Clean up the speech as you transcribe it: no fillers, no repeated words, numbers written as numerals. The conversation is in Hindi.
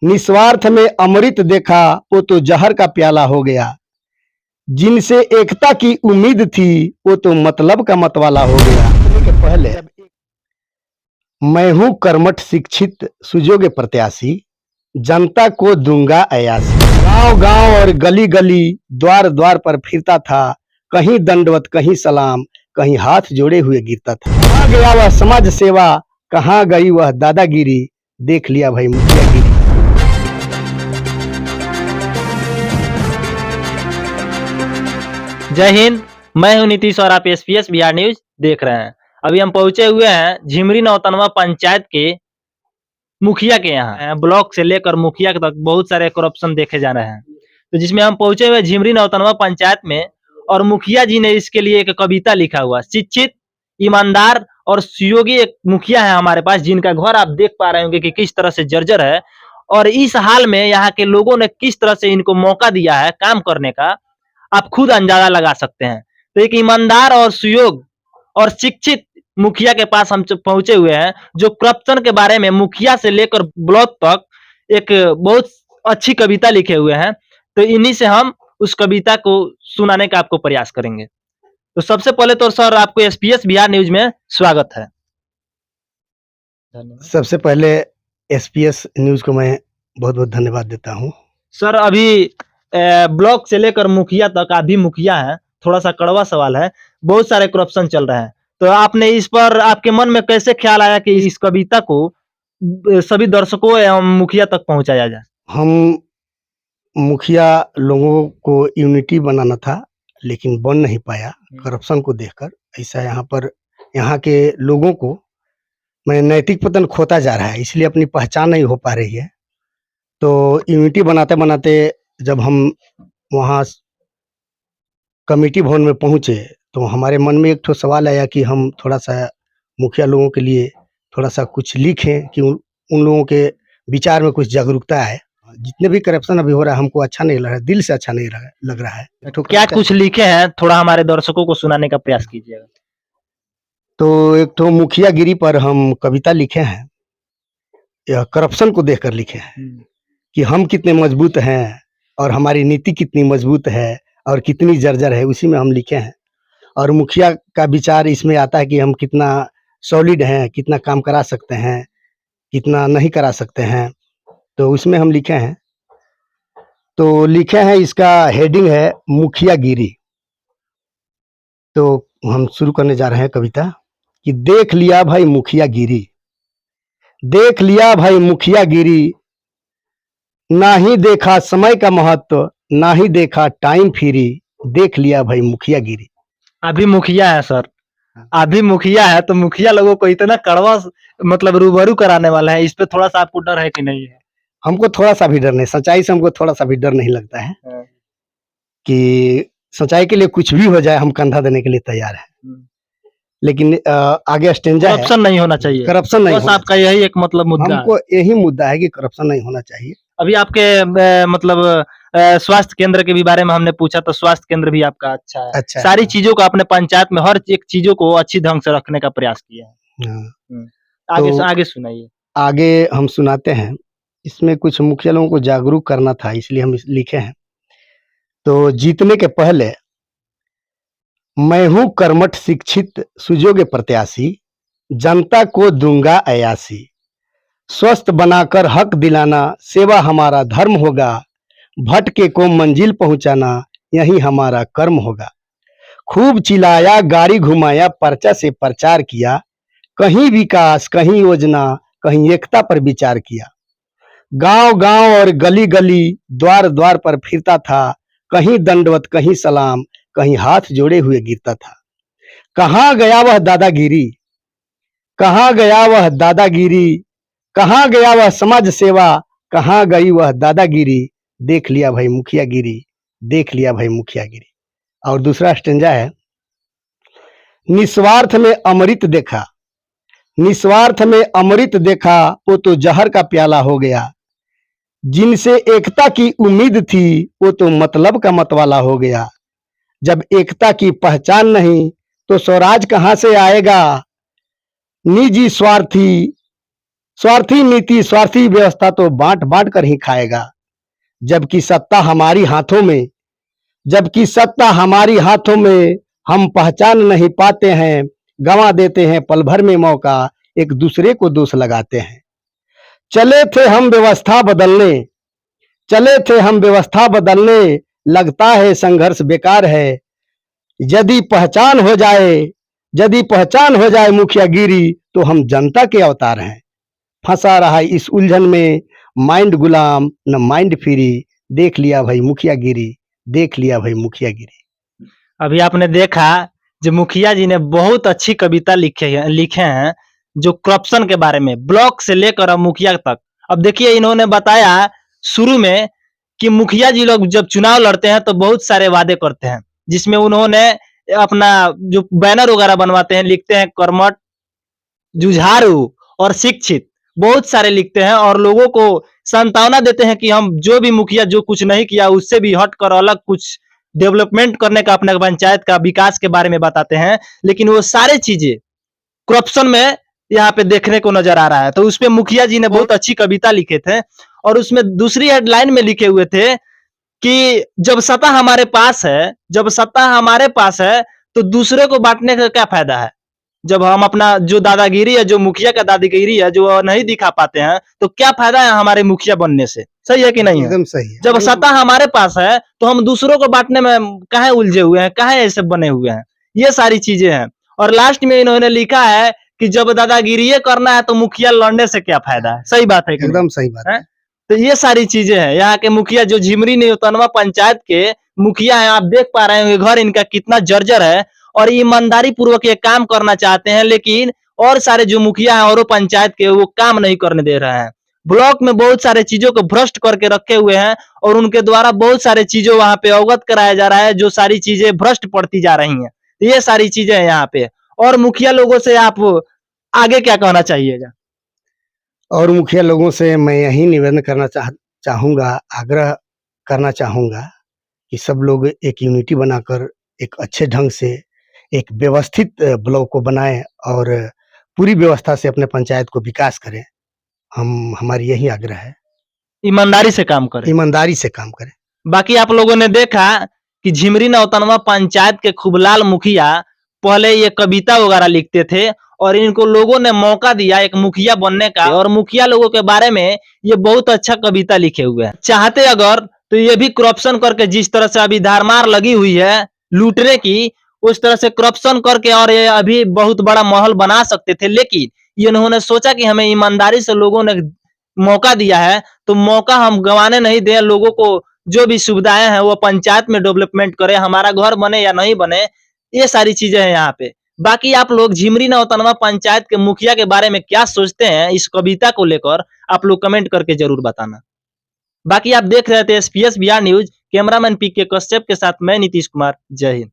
निस्वार्थ में अमृत देखा वो तो जहर का प्याला हो गया। जिनसे एकता की उम्मीद थी वो तो मतलब का मतवाला हो गया। के पहले मैं हूँ कर्मठ शिक्षित सुजोगे प्रत्याशी, जनता को दूंगा अयासी। गांव गांव और गली गली द्वार द्वार पर फिरता था, कहीं दंडवत कहीं सलाम, कहीं हाथ जोड़े हुए गिरता था। कहाँ गया वह समाज सेवा, कहाँ गई वह दादागिरी, देख लिया भाई मुखियागिरी। जय हिंद, मैं हूं नीतीश और आप एसपीएस बिहार न्यूज देख रहे हैं। अभी हम पहुंचे हुए हैं झिमरी नौतनवा पंचायत के मुखिया के यहाँ। ब्लॉक से लेकर मुखिया तक बहुत सारे करप्शन देखे जा रहे हैं, तो जिसमें हम पहुंचे हुए झिमरी नौतनवा पंचायत में, और मुखिया जी ने इसके लिए एक कविता लिखा हुआ। शिक्षित, ईमानदार और सुयोगी एक मुखिया है हमारे पास, जिनका घर आप देख पा रहे होंगे कि किस तरह से जर्जर है, और इस हाल में यहाँ के लोगों ने किस तरह से इनको मौका दिया है काम करने का, आप खुद अंदाजा लगा सकते हैं। तो एक ईमानदार और सुयोग और शिक्षित मुखिया के पास हम पहुंचे हुए हैं, जो करप्शन के बारे में मुखिया से लेकर ब्लॉक तक एक बहुत अच्छी कविता लिखे हुए हैं। तो इन्हीं से हम उस कविता को सुनाने का आपको प्रयास करेंगे। तो सबसे पहले तो सर, आपको एसपीएस बिहार न्यूज में स्वागत है। सबसे पहले एसपीएस न्यूज को मैं बहुत बहुत धन्यवाद देता हूँ। सर, अभी ब्लॉक से लेकर मुखिया तक आप भी मुखिया हैं, थोड़ा सा कड़वा सवाल है, बहुत सारे करप्शन चल रहे हैं, तो आपने इस पर, आपके मन में कैसे ख्याल आया कि इस कविता को सभी दर्शकों एवं मुखिया तक पहुंचाया जाए? हम मुखिया लोगों को यूनिटी बनाना था, लेकिन बन नहीं पाया करप्शन को देखकर। ऐसा यहाँ पर यहाँ के लोगों को मैं नैतिक पतन खोता जा रहा है, इसलिए अपनी पहचान नहीं हो पा रही है। तो यूनिटी बनाते बनाते जब हम वहाँ कमेटी भवन में पहुँचे, तो हमारे मन में एक ठो सवाल आया कि हम थोड़ा सा मुखिया लोगों के लिए थोड़ा सा कुछ लिखें कि उन लोगों के विचार में कुछ जागरूकता आए। जितने भी करप्शन अभी हो रहा है हमको अच्छा नहीं लग रहा है, दिल से अच्छा नहीं लग रहा है। तो क्या कुछ लिखे हैं, थोड़ा हमारे दर्शकों को सुनाने का प्रयास कीजिएगा। तो एक तो मुखियागिरी पर हम कविता लिखे हैं, यह करप्शन को देखकर लिखे हैं कि हम कितने मजबूत हैं और हमारी नीति कितनी मजबूत है और कितनी जर्जर है, उसी में हम लिखे हैं। और मुखिया का विचार इसमें आता है कि हम कितना सॉलिड हैं, कितना काम करा सकते हैं, कितना नहीं करा सकते हैं, तो उसमें हम लिखे हैं। तो लिखे हैं, इसका हेडिंग है मुखियागिरी। तो हम शुरू करने जा रहे हैं कविता कि देख लिया भाई मुखियागिरी, देख लिया भाई मुखियागिरी, ना ही देखा समय का महत्व, ना ही देखा टाइम फ्री, देख लिया भाई मुखियागिरी। अभी मुखिया है सर, अभी मुखिया है, तो मुखिया लोगों को इतना कड़वा मतलब रूबरू कराने वाला है, इस पे थोड़ा सा आपको डर है कि नहीं है? हमको थोड़ा सा भी डर नहीं, सच्चाई से हमको थोड़ा सा भी डर नहीं लगता है कि सच्चाई के लिए कुछ भी हो जाए हम कंधा देने के लिए तैयार है। लेकिन आगे स्टेंजा है, करप्शन नहीं होना चाहिए, करप्शन नहीं बस होना आपका यही एक मतलब मुद्दा हमको यही मुद्दा है कि करप्शन नहीं होना चाहिए। अभी आपके मतलब स्वास्थ्य केंद्र के भी बारे में हमने पूछा, तो स्वास्थ्य केंद्र भी आपका अच्छा है। अच्छा है। सारी चीजों को अपने पंचायत में हर एक चीजों को अच्छी ढंग से रखने का प्रयास किया है। आगे तो आगे सुनाइए। आगे हम सुनाते हैं। इसमें कुछ मुखिया लोगों को जागरूक करना था, इसलिए हम लिखे हैं। तो जीतने के पहले मैं हूँ कर्मठ शिक्षित सुजोगे प्रत्याशी, जनता को दूंगा अयासी। स्वस्थ बनाकर हक दिलाना सेवा हमारा धर्म होगा, भटके को मंजिल पहुंचाना यही हमारा कर्म होगा। खूब चिल्लाया, गाड़ी घुमाया, पर्चा से प्रचार किया, कहीं विकास कहीं योजना, कहीं एकता पर विचार किया। गांव गांव और गली गली द्वार द्वार पर फिरता था, कहीं दंडवत कहीं सलाम, कहीं हाथ जोड़े हुए गिरता था। कहाँ गया वह दादागिरी, कहाँ गया वह दादागिरी, कहाँ गया वह समाज सेवा, कहाँ गई वह दादागिरी, देख लिया भाई मुखियागिरी, देख लिया भाई मुखियागिरी। और दूसरा स्टेंजा है, निस्वार्थ में अमृत देखा, निस्वार्थ में अमृत देखा वो तो जहर का प्याला हो गया। जिनसे एकता की उम्मीद थी वो तो मतलब का मतवाला हो गया। जब एकता की पहचान नहीं तो स्वराज कहां से आएगा। निजी स्वार्थी स्वार्थी नीति, स्वार्थी व्यवस्था तो बाँट-बाँट कर ही खाएगा। जबकि सत्ता हमारी हाथों में जबकि सत्ता हमारी हाथों में हम पहचान नहीं पाते हैं, गँवा देते हैं पल भर में मौका, एक दूसरे को दोष लगाते हैं। चले थे हम व्यवस्था बदलने चले थे हम व्यवस्था बदलने, लगता है संघर्ष बेकार है। यदि पहचान हो जाए यदि पहचान हो जाए मुखियागिरी, तो हम जनता के अवतार हैं। फंसा रहा इस उलझन में माइंड गुलाम न माइंड फ्री, देख लिया भाई मुखियागिरी, देख लिया भाई मुखियागिरी। अभी आपने देखा जो मुखिया जी ने बहुत अच्छी कविता लिखे हैं जो करप्शन के बारे में, ब्लॉक से लेकर अब मुखिया तक। अब देखिए इन्होंने बताया शुरू में कि मुखिया जी लोग जब चुनाव लड़ते हैं तो बहुत सारे वादे करते हैं, जिसमें उन्होंने अपना जो बैनर वगैरह बनवाते हैं, लिखते हैं कर्मठ, जुझारू और शिक्षित, बहुत सारे लिखते हैं और लोगों को सांत्वना देते हैं कि हम जो भी मुखिया जो कुछ नहीं किया उससे भी हटकर अलग कुछ डेवलपमेंट करने का, अपने पंचायत का विकास के बारे में बताते हैं। लेकिन वो सारे चीजें करप्शन में यहाँ पे देखने को नजर आ रहा है। तो उसपे मुखिया जी ने बहुत अच्छी कविता लिखे थे और उसमें दूसरी हेडलाइन में लिखे हुए थे कि जब सत्ता हमारे पास है तो दूसरे को बांटने का क्या फायदा है। जब हम अपना जो दादागिरी है, जो मुखिया का दादागिरी है, जो नहीं दिखा पाते हैं, तो क्या फायदा है हमारे मुखिया बनने से। सही है कि नहीं है? एकदम सही है। जब सत्ता हमारे पास है तो हम दूसरों को बांटने में काहे उलझे हुए हैं, काहे ऐसे बने हुए हैं। ये सारी चीजें हैं। और लास्ट में इन्होंने लिखा है कि जब दादागिरी करना है तो मुखिया लड़ने से क्या फायदा है। सही बात है कि नहीं? एकदम सही बात है? है। तो ये सारी चीजें हैं। यहाँ के मुखिया जो झिमरी न्योतनवा पंचायत के मुखिया हैं, आप देख पा रहे होंगे घर इनका कितना जर्जर है और ईमानदारी पूर्वक ये काम करना चाहते हैं, लेकिन और सारे जो मुखिया हैं और पंचायत के, वो काम नहीं करने दे रहे हैं। ब्लॉक में बहुत सारे चीजों को भ्रष्ट करके रखे हुए हैं और उनके द्वारा बहुत सारे चीजों वहां पे अवगत कराया जा रहा है, जो सारी चीजें भ्रष्ट पड़ती जा रही हैं। ये सारी चीजें हैं यहाँ पे। और मुखिया लोगों से आप आगे क्या कहना चाहिएगा? और मुखिया लोगों से मैं यही निवेदन करना चाहूँगा, आग्रह करना चाहूँगा कि सब लोग एक यूनिटी बनाकर एक अच्छे ढंग से एक व्यवस्थित ब्लॉक को बनाएं और पूरी व्यवस्था से अपने पंचायत को विकास करें। हमारी यही आग्रह है। ईमानदारी से काम करें। ईमानदारी से काम करें। बाकी आप लोगों ने देखा कि झिमरी नौतनवा पंचायत के खूबलाल मुखिया पहले ये कविता वगैरह लिखते थे और इनको लोगों ने मौका दिया एक मुखिया बनने का, और मुखिया लोगों के बारे में ये बहुत अच्छा कविता लिखे हुए हैं। चाहते अगर तो ये भी करप्शन करके, जिस तरह से अभी धारमार लगी हुई है लूटने की, उस तरह से करप्शन करके और ये अभी बहुत बड़ा महल बना सकते थे। लेकिन ये इन्होंने सोचा कि हमें ईमानदारी से लोगों ने मौका दिया है तो मौका हम गंवाने नहीं दें। लोगों को जो भी सुविधाएं हैं वो पंचायत में डेवलपमेंट करें, हमारा घर बने या नहीं बने, ये सारी चीजें हैं यहाँ पे। बाकी आप लोग झिमरी नौतनवा पंचायत के मुखिया के बारे में क्या सोचते हैं इस कविता को लेकर, आप लोग कमेंट करके जरूर बताना। बाकी आप देख रहे थे एसपीएस बिहार न्यूज, कैमरामैन पीके कश्यप के साथ मैं नीतीश कुमार। जय हिंद।